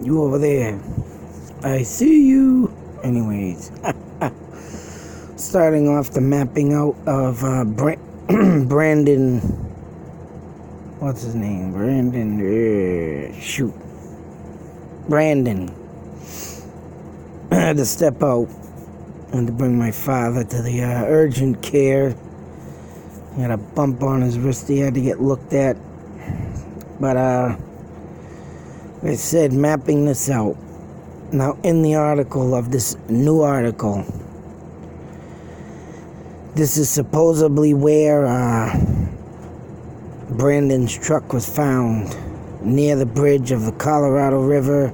You over there. I see you. Anyways. Starting off the mapping out of Brandon. What's his name? Brandon. Brandon. I had to step out and to bring my father to the urgent care. He had a bump on his wrist he had to get looked at. But, like I said, mapping this out. Now, in the article of this new article, this is supposedly where Brandon's truck was found, near the bridge of the Colorado River,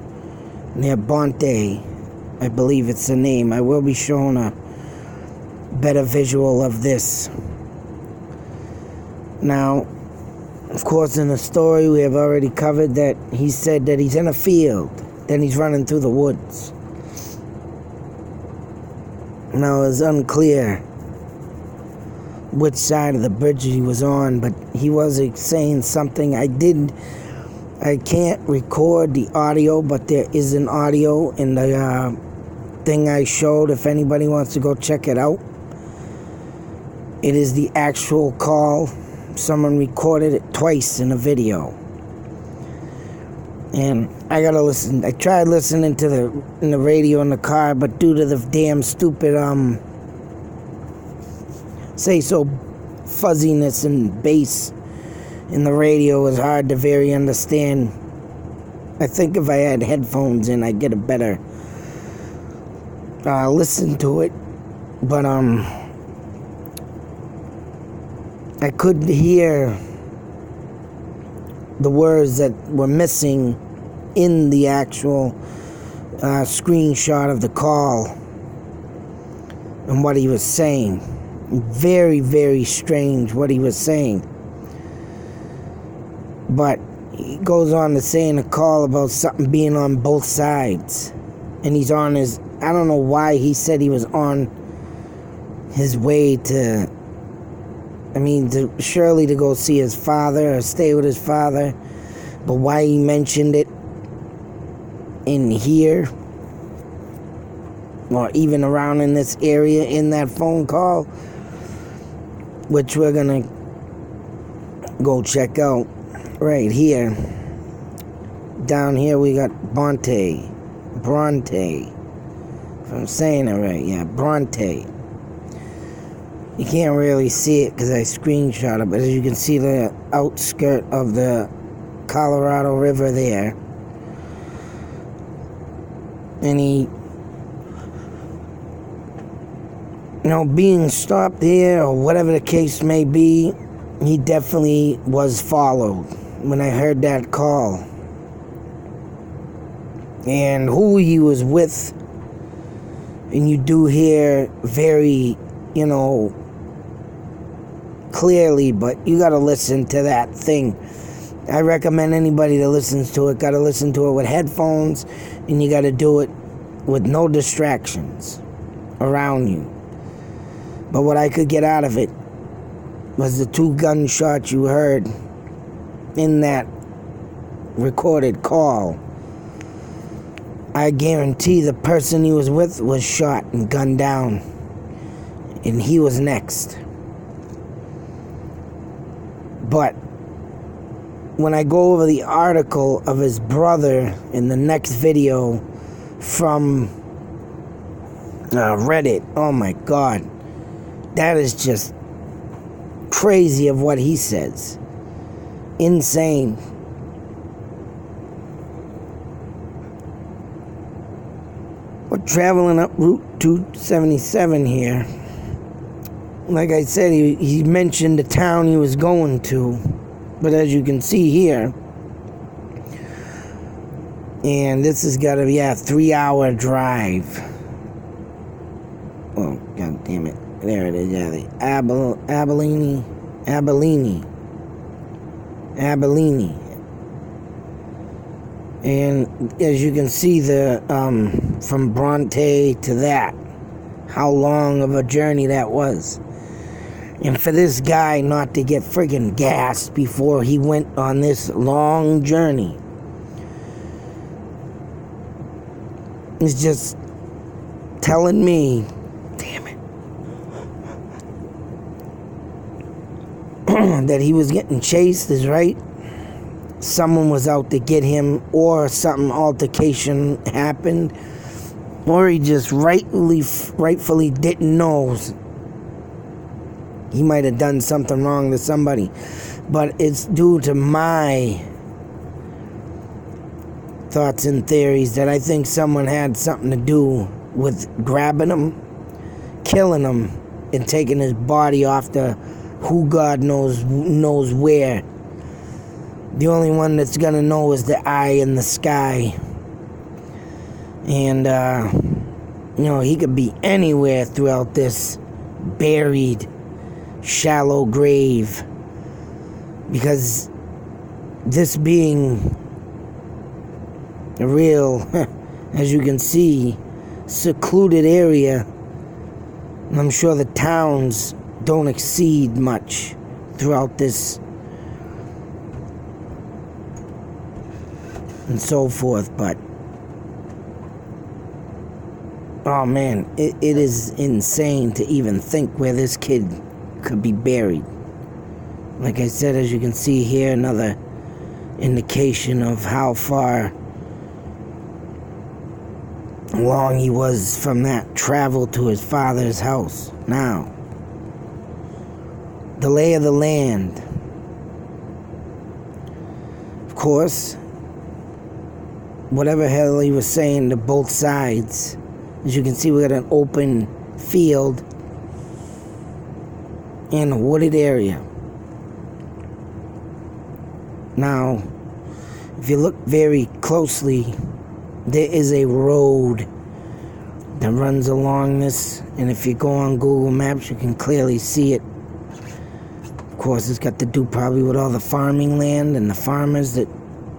near Bonte. I believe it's the name. I will be showing a better visual of this. Now, of course, in the story, we have already covered that he said that he's in a field, then he's running through the woods. Now, it's unclear which side of the bridge he was on, but he was saying something. I can't record the audio, but there is an audio in the thing I showed if anybody wants to go check it out. It is the actual call. Someone recorded it twice in a video. And I gotta listen. I tried listening to the radio in the car, but due to the damn stupid fuzziness and bass in the radio, is hard to very understand. I think if I had headphones in, I'd get a better listen to it. But I couldn't hear the words that were missing in the actual screenshot of the call and what he was saying. Very, very strange what he was saying. But he goes on to say in a call about something being on both sides. And he's on his... I don't know why he said he was on his way to... surely to go see his father or stay with his father. But why he mentioned it in here, or even around in this area in that phone call, which we're gonna go check out right here. Down here we got Bronte, if I'm saying it right. Yeah, Bronte. You can't really see it because I screenshot it, but as you can see, the outskirt of the Colorado River there. And he, being stopped here, or whatever the case may be, he definitely was followed when I heard that call. And who he was with, and you do hear very, clearly, but you gotta listen to that thing. I recommend anybody that listens to it, gotta listen to it with headphones, and you gotta do it with no distractions around you. But what I could get out of it was the 2 gunshots you heard in that recorded call. I guarantee the person he was with was shot and gunned down, and he was next. But when I go over the article of his brother in the next video from Reddit, oh my God, that is just crazy of what he says. Insane. We're traveling up Route 277 here. Like I said, he mentioned the town he was going to. But as you can see here, and this has got to be a 3-hour drive. Oh, God damn it. There it is. Yeah, the Abilene. And as you can see, the from Bronte to that, how long of a journey that was. And for this guy not to get friggin' gassed before he went on this long journey is just telling me, damn it, that he was getting chased is right. Someone was out to get him, or something altercation happened, or he just rightfully didn't know. He might have done something wrong to somebody, but it's due to my thoughts and theories that I think someone had something to do with grabbing him, killing him, and taking his body off to who God knows where. The only one that's gonna know is the eye in the sky. And he could be anywhere throughout this buried, shallow grave, because this being a real, as you can see, secluded area, and I'm sure the towns don't exceed much throughout this and so forth, but oh man, it is insane to even think where this kid could be buried. Like I said, as you can see here, another indication of how far long he was from that travel to his father's house. Now, the lay of the land. Of course, whatever hell he was saying to both sides, as you can see, we got an open field in a wooded area. Now, if you look very closely, there is a road that runs along this, and if you go on Google Maps, you can clearly see it. Of course, it's got to do probably with all the farming land and the farmers that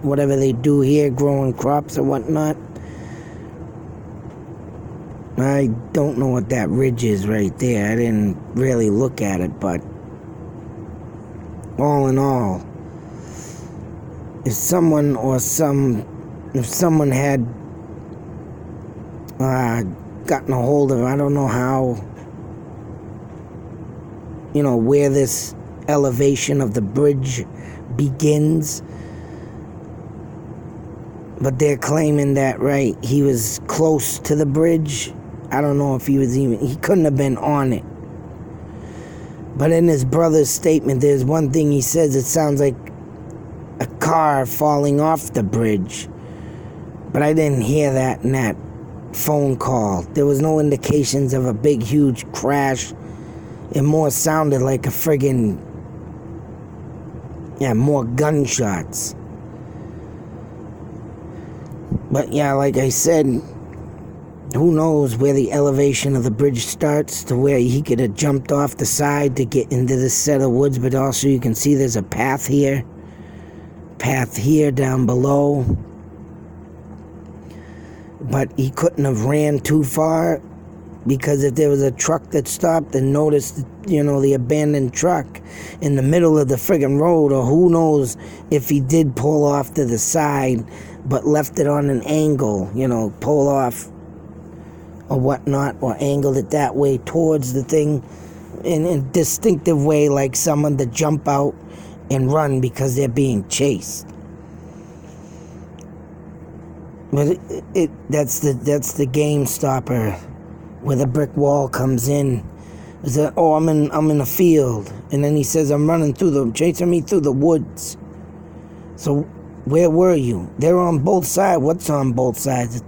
whatever they do here, growing crops or whatnot. I don't know what that ridge is right there. I didn't really look at it, but all in all, if someone had gotten a hold of him, I don't know how, where this elevation of the bridge begins, but they're claiming that, right, he was close to the bridge. I don't know if he couldn't have been on it. But in his brother's statement, there's one thing he says, it sounds like a car falling off the bridge. But I didn't hear that in that phone call. There was no indications of a big, huge crash. It more sounded like a friggin', more gunshots. But yeah, like I said, who knows where the elevation of the bridge starts to where he could have jumped off the side to get into this set of woods, but also you can see there's a path here down below. But he couldn't have ran too far, because if there was a truck that stopped and noticed, the abandoned truck in the middle of the friggin' road, or who knows if he did pull off to the side but left it on an angle, pull off or whatnot, or angled it that way towards the thing in a distinctive way, like someone to jump out and run because they're being chased. But that's the game stopper, where the brick wall comes in. Is that, I'm in a field, and then he says I'm chasing me through the woods. So where were you? They're on both sides. What's on both sides?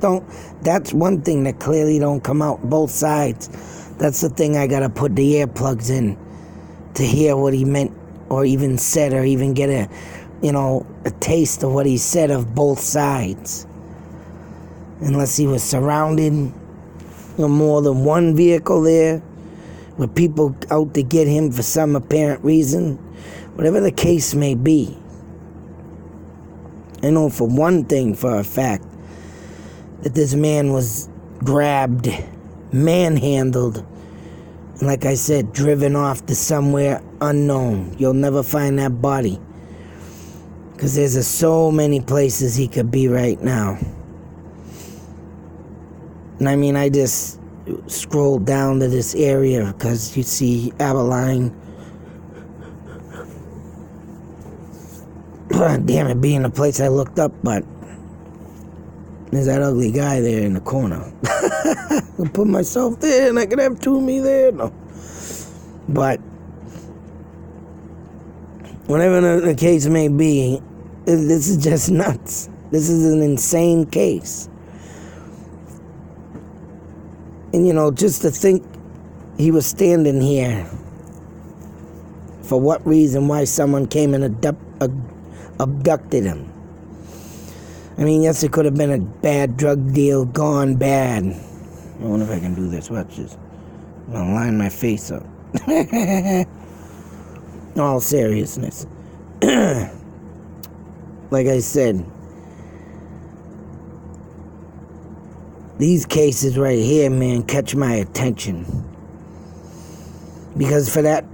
That's one thing that clearly don't come out, both sides. That's the thing I gotta put the earplugs in to hear what he meant, or even said, or even get a taste of what he said of both sides. Unless he was surrounded with more than one vehicle there, with people out to get him for some apparent reason. Whatever the case may be, I know for one thing for a fact that this man was grabbed, manhandled, and like I said, driven off to somewhere unknown. You'll never find that body, because there's so many places he could be right now. And I mean, I just scrolled down to this area because you see Abilene. Damn it, being the place I looked up, but there's that ugly guy there in the corner. I put myself there and I could have two of me there. No. But whatever the case may be, this is just nuts. This is an insane case. And you know, just to think he was standing here, for what reason, why someone came and abducted him. I mean, yes, it could have been a bad drug deal gone bad. I wonder if I can do this. Watch this. I'm gonna line my face up. All seriousness. Like I said, these cases right here, man, catch my attention. Because for that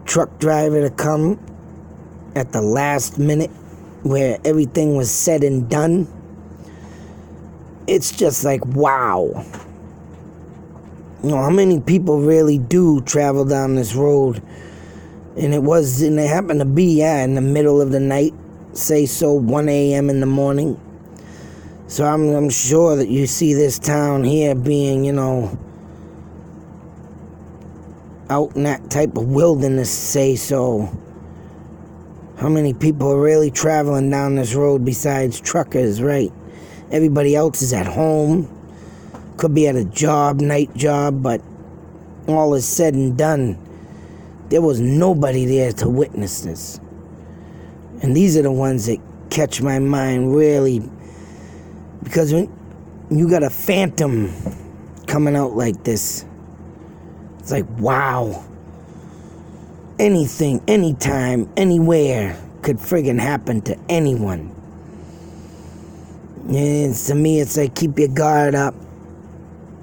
truck driver to come at the last minute where everything was said and done, it's just like, wow. You know, how many people really do travel down this road? And it happened to be, in the middle of the night, say so, 1 a.m. in the morning. So I'm sure that you see this town here being, you know, out in that type of wilderness, say so. How many people are really traveling down this road besides truckers, right? Everybody else is at home. Could be at a job, night job, but all is said and done, there was nobody there to witness this. And these are the ones that catch my mind really, because when you got a phantom coming out like this, it's like, wow. Anything, anytime, anywhere could friggin' happen to anyone. And to me, it's like, keep your guard up.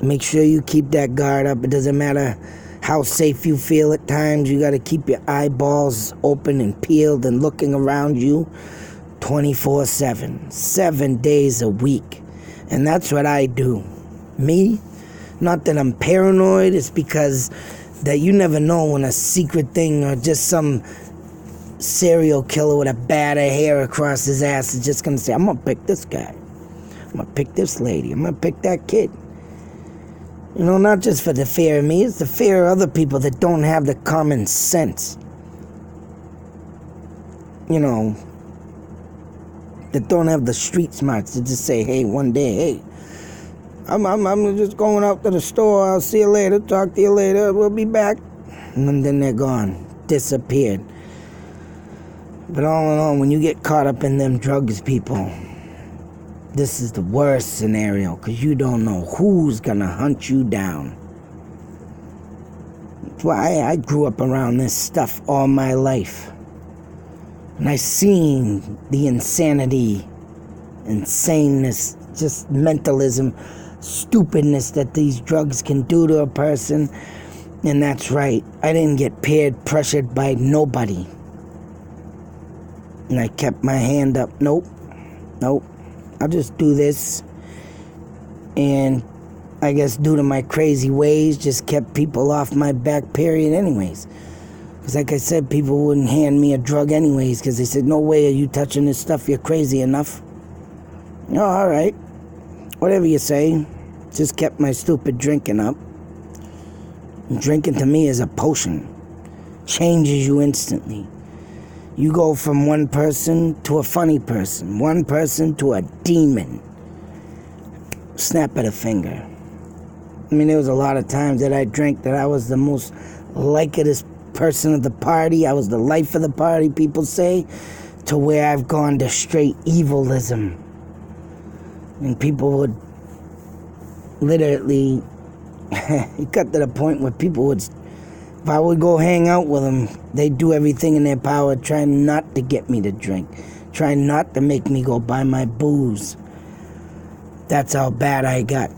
Make sure you keep that guard up. It doesn't matter how safe you feel at times. You got to keep your eyeballs open and peeled and looking around you 24/7, 7 days a week. And that's what I do. Me, not that I'm paranoid, it's because that you never know when a secret thing or just some serial killer with a bad hair across his ass is just going to say, I'm going to pick this guy. I'm going to pick this lady. I'm going to pick that kid. You know, not just for the fear of me, it's the fear of other people that don't have the common sense. You know, that don't have the street smarts to just say, hey, one day, hey, I'm just going out to the store. I'll see you later. Talk to you later. We'll be back. And then they're gone. Disappeared. But all in all, when you get caught up in them drugs, people, this is the worst scenario because you don't know who's going to hunt you down. That's why I grew up around this stuff all my life. And I seen the insanity, insaneness, just mentalism, stupidness that these drugs can do to a person. And that's right, I didn't get peer pressured by nobody. And I kept my hand up. Nope, I'll just do this. And I guess due to my crazy ways, just kept people off my back, period, anyways. Because like I said, people wouldn't hand me a drug anyways, because they said, no way are you touching this stuff, you're crazy enough. Oh, all right. Whatever you say. Just kept my stupid drinking up. And drinking to me is a potion. Changes you instantly. You go from one person to a funny person. One person to a demon. Snap of a finger. I mean, there was a lot of times that I drank that I was the most likeliest person of the party. I was the life of the party, people say. To where I've gone to straight evilism. And people would literally, it got to the point where people would, if I would go hang out with them, they'd do everything in their power, trying not to get me to drink, trying not to make me go buy my booze. That's how bad I got.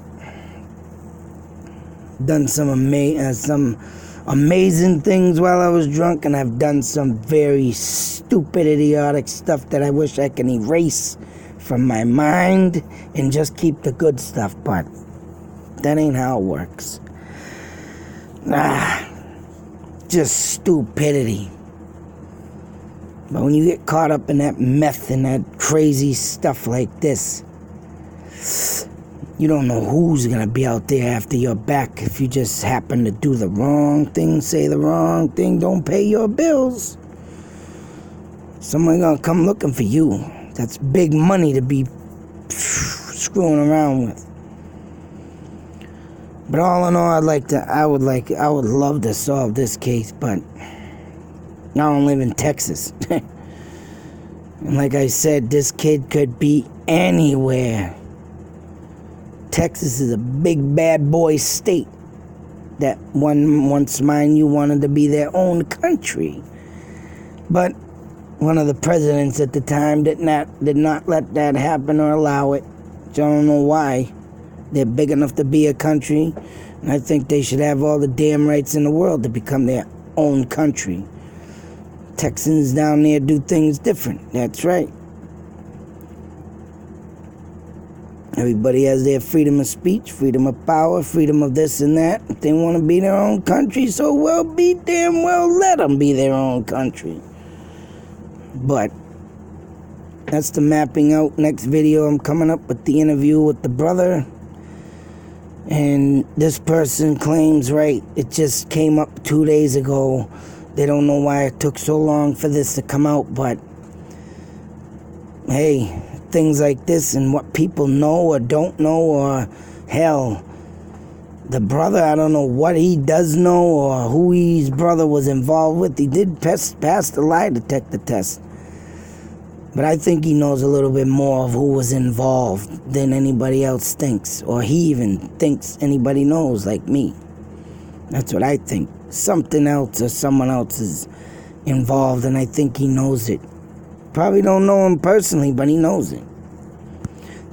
Done some amazing things while I was drunk, and I've done some very stupid, idiotic stuff that I wish I can erase from my mind and just keep the good stuff, but That ain't how it works. Just stupidity. But when you get caught up in that meth and that crazy stuff like this, you don't know who's gonna be out there after your back if you just happen to do the wrong thing, say the wrong thing, don't pay your bills. Someone gonna come looking for you. That's big money to be screwing around with. But all in all, I would love to solve this case, but I don't live in Texas. And like I said, this kid could be anywhere. Texas is a big bad boy state that once, mind you, wanted to be their own country. But one of the presidents at the time did not let that happen or allow it. I don't know why. They're big enough to be a country, and I think they should have all the damn rights in the world to become their own country. Texans down there do things different. That's right. Everybody has their freedom of speech, freedom of power, freedom of this and that. If they want to be their own country, so damn well let them be their own country. But that's the mapping out. Next video, I'm coming up with the interview with the brother. And this person claims, right, it just came up 2 days ago. They don't know why it took so long for this to come out, but hey, things like this and what people know or don't know, or hell, the brother, I don't know what he does know or who his brother was involved with. He did pass the lie detector test. But I think he knows a little bit more of who was involved than anybody else thinks. Or he even thinks anybody knows, like me. That's what I think. Something else or someone else is involved, and I think he knows it. Probably don't know him personally, but he knows it.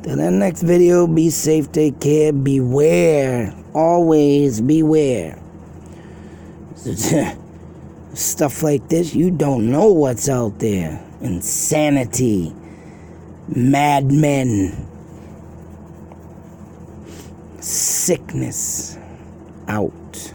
Till that next video, be safe, take care, beware. Always beware. Stuff like this, you don't know what's out there. Insanity, madmen, sickness, out.